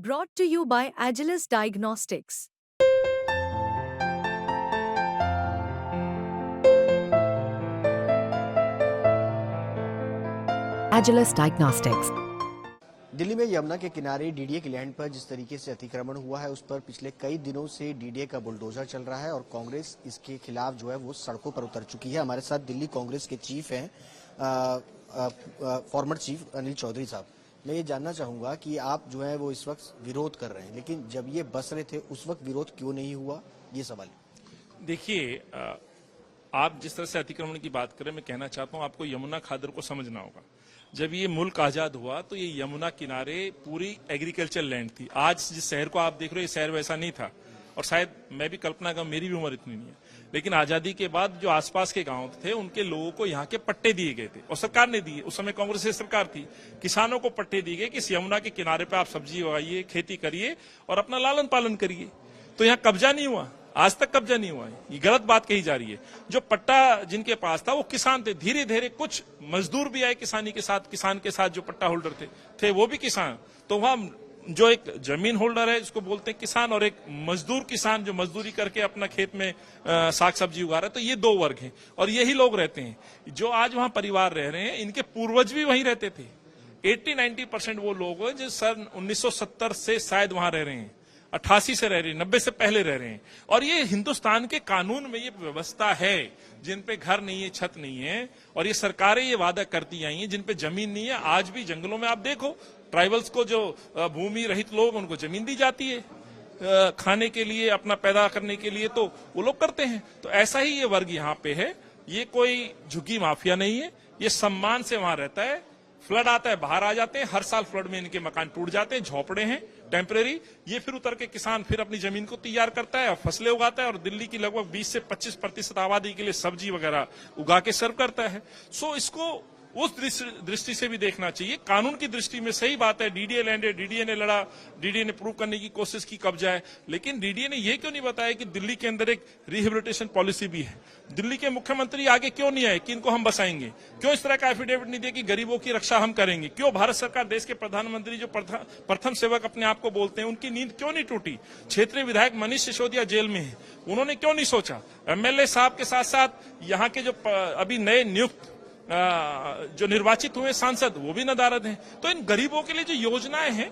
Brought to you by Agilus Diagnostics. Agilus Diagnostics. Delhi में यमुना के किनारे डीडीए की लैंड पर जिस तरीके से अतिक्रमण हुआ है उस पर पिछले कई दिनों से डीडीए का बुलडोजर चल रहा है और कांग्रेस इसके खिलाफ जो है वो सड़कों पर उतर चुकी है। हमारे साथ दिल्ली कांग्रेस के चीफ हैं फॉर्मर चीफ अनिल चौधरी साहब। मैं ये जानना चाहूंगा कि आप जो है वो इस वक्त विरोध कर रहे हैं, लेकिन जब ये बस रहे थे उस वक्त विरोध क्यों नहीं हुआ, ये सवाल। देखिए, आप जिस तरह से अतिक्रमण की बात करें, मैं कहना चाहता हूं आपको यमुना खादर को समझना होगा। जब ये मुल्क आजाद हुआ तो ये यमुना किनारे पूरी एग्रीकल्चर लैंड थी। आज जिस शहर को आप देख रहे हो ये शहर वैसा नहीं था, और शायद मैं भी कल्पना करूं, मेरी भी उम्र इतनी नहीं है, लेकिन आजादी के बाद जो आसपास के गांव थे उनके लोगों को यहाँ के पट्टे दिए गए थे और सरकार ने दिए। उस समय कांग्रेस की सरकार थी। किसानों को पट्टे दिए गए कि इस यमुना के किनारे पे आप सब्जी उगाइए, खेती करिए और अपना लालन पालन करिए। तो यहाँ कब्जा नहीं हुआ, आज तक कब्जा नहीं हुआ है। ये गलत बात कही जा रही है। जो पट्टा जिनके पास था वो किसान थे। धीरे धीरे कुछ मजदूर भी आए किसान के साथ जो पट्टा होल्डर थे वो भी किसान। तो वहां जो एक जमीन होल्डर है जिसको बोलते हैं किसान, और एक मजदूर किसान जो मजदूरी करके अपना खेत में साग सब्जी उगा रहा है, तो ये दो वर्ग हैं और यही लोग रहते हैं। जो आज वहां परिवार रह रहे हैं, इनके पूर्वज भी वहीं रहते थे। 80-90% वो लोग हैं जो सन 1970 से शायद वहां रह रहे हैं, 88 से रह रहे हैं, 90 से पहले रह रहे हैं। और ये हिंदुस्तान के कानून में ये व्यवस्था है। जिन पे घर नहीं है, छत नहीं है, और ये सरकारें ये वादा करती आई हैं, जिन पे जमीन नहीं है, आज भी जंगलों में आप देखो ट्राइबल्स को, जो भूमि रहित लोग, उनको जमीन दी जाती है खाने के लिए, अपना पैदा करने के लिए, तो वो लोग करते हैं। तो ऐसा ही ये वर्ग यहाँ पे है। ये कोई झुग्गी माफिया नहीं है, ये सम्मान से वहां रहता है। फ्लड आता है, बाहर आ जाते हैं। हर साल फ्लड में इनके मकान टूट जाते हैं, झोपड़े हैं टेम्परेरी। ये फिर उतर के किसान फिर अपनी जमीन को तैयार करता है और फसलें उगाता है और दिल्ली की लगभग 20 से 25% आबादी के लिए सब्जी वगैरह उगा के सर्व करता है। सो इसको उस दृष्टि से भी देखना चाहिए। कानून की दृष्टि में सही बात है, डीडीए लैंड है, डीडीए ने लड़ा, डीडीए ने प्रूव करने की कोशिश की कब्जा है, लेकिन डीडीए ने यह क्यों नहीं बताया कि दिल्ली के अंदर एक रिहेबिलिटेशन पॉलिसी भी है। दिल्ली के मुख्यमंत्री आगे क्यों नहीं आए कि इनको हम बसाएंगे? क्यों इस तरह का एफिडेविट नहीं दिया कि गरीबों की रक्षा हम करेंगे? क्यों भारत सरकार, देश के प्रधानमंत्री जो प्रथम सेवक अपने आप को बोलते हैं, उनकी नींद क्यों नहीं टूटी? क्षेत्रीय विधायक मनीष सिसोदिया जेल में है, उन्होंने क्यों नहीं सोचा? एमएलए साहब के साथ साथ यहाँ के जो अभी नए नियुक्त जो निर्वाचित हुए सांसद, वो भी नदारद हैं। तो इन गरीबों के लिए जो योजनाएं हैं,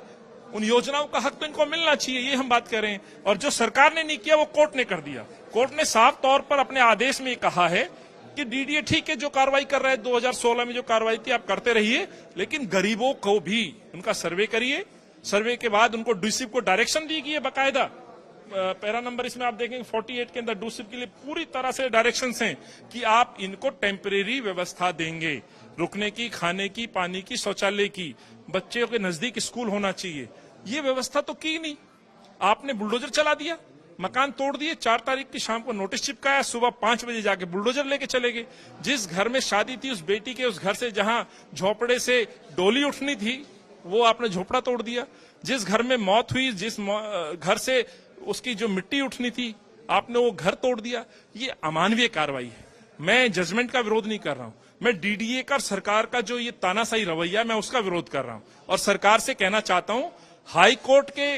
उन योजनाओं का हक तो इनको मिलना चाहिए, ये हम बात कर रहे हैं। और जो सरकार ने नहीं किया वो कोर्ट ने कर दिया। कोर्ट ने साफ तौर पर अपने आदेश में कहा है कि डीडीए ठीक है, जो कार्रवाई कर रहा है 2016 में जो कार्रवाई थी आप करते रहिए, लेकिन गरीबों को भी उनका सर्वे करिए। सर्वे के बाद उनको डीसीप को डायरेक्शन दी गई है बाकायदा। पैरा नंबर इसमें आप देखेंगे 48 के अंदर डीसीप के लिए पूरी तरह से डायरेक्शंस हैं कि आप इनको टेम्परेरी व्यवस्था देंगे, रुकने की, खाने की, पानी की, शौचालय की, बच्चों के नजदीक स्कूल होना चाहिए। ये व्यवस्था तो की नहीं, आपने बुलडोजर चला दिया, मकान तोड़ दिए। 4 तारीख की शाम को नोटिस चिपकाया, सुबह 5 बजे जाके बुलडोजर लेके चले गए। जिस घर में शादी थी उस बेटी के, उस घर से जहां झोपड़े से डोली उठनी थी, वो आपने झोपड़ा तोड़ दिया। जिस घर में मौत हुई, जिस घर से उसकी जो मिट्टी उठनी थी, आपने वो घर तोड़ दिया। ये अमानवीय कार्रवाई है। मैं जजमेंट का विरोध नहीं कर रहा हूं, मैं डीडीए का, सरकार का जो ये तानाशाही रवैया, मैं उसका विरोध कर रहा हूं। और सरकार से कहना चाहता हूं, हाई कोर्ट के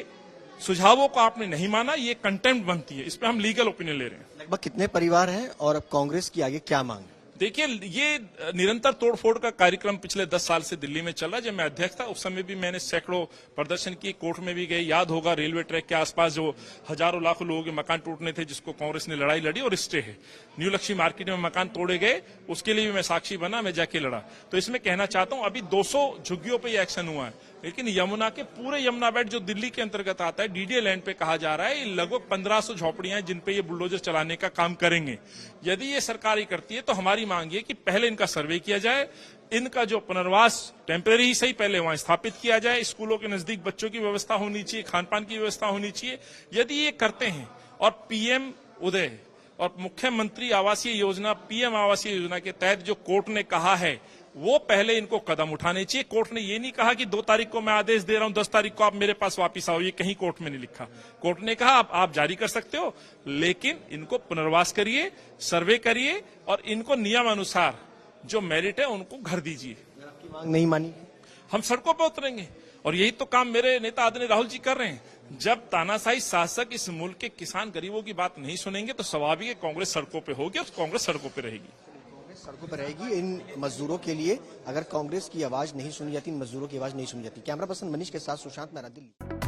सुझावों को आपने नहीं माना, ये कंटेम्प्ट बनती है। इस पे हम लीगल ओपिनियन ले रहे हैं। लगभग कितने परिवार हैं और अब कांग्रेस की आगे क्या मांग है? देखिए, ये निरंतर तोड़फोड़ का कार्यक्रम पिछले 10 साल से दिल्ली में चला। जब मैं अध्यक्ष था उस समय भी मैंने सैकड़ों प्रदर्शन किए, कोर्ट में भी गए। याद होगा रेलवे ट्रैक के आसपास जो हजारों लाखों लोगों के मकान टूटने थे, जिसको कांग्रेस ने लड़ाई लड़ी और स्टे है। न्यू लक्ष्मी मार्केट में मकान तोड़े गए, उसके लिए भी मैं साक्षी बना, मैं जाके लड़ा। तो इसमें कहना चाहता हूं, अभी 200 झुग्गियों पर यह एक्शन हुआ है, लेकिन यमुना के पूरे यमुना बेल्ट जो दिल्ली के अंतर्गत आता है, डीडीए लैंड पे कहा जा रहा है, ये लगभग 1500 झोपड़ियां हैं जिन पे ये बुलडोजर चलाने का काम करेंगे। यदि ये सरकार ही करती है तो हमारी मांग है कि पहले इनका सर्वे किया जाए, इनका जो पुनर्वास टेम्परेरी ही सही पहले वहां स्थापित किया जाए। स्कूलों के नजदीक बच्चों की व्यवस्था होनी चाहिए, खान पान की व्यवस्था होनी चाहिए। यदि ये करते हैं और पीएम उदय और मुख्यमंत्री आवासीय योजना, पीएम आवासीय योजना के तहत जो कोर्ट ने कहा है, वो पहले इनको कदम उठाने चाहिए। कोर्ट ने ये नहीं कहा कि 2 तारीख को मैं आदेश दे रहा हूं, 10 तारीख को आप मेरे पास वापिस आओ, ये कहीं कोर्ट में नहीं लिखा। कोर्ट ने कहा आप जारी कर सकते हो, लेकिन इनको पुनर्वास करिए, सर्वे करिए और इनको नियम अनुसार जो मेरिट है उनको घर दीजिए। आपकी मांग नहीं मानी, हम सड़कों पर उतरेंगे। और यही तो काम मेरे नेता आदरणीय राहुल जी कर रहे हैं। जब तानाशाही शासक इस मुल्क के किसान गरीबों की बात नहीं सुनेंगे तो स्वाभाविक है कांग्रेस सड़कों पे होगी और कांग्रेस सड़कों पे रहेगी। कांग्रेस सड़कों पर रहेगी इन मजदूरों के लिए। अगर कांग्रेस की आवाज नहीं सुनी जाती, इन मजदूरों की आवाज नहीं सुनी जाती। कैमरा पर्सन मनीष के साथ सुशांत मेहरा, दिल्ली।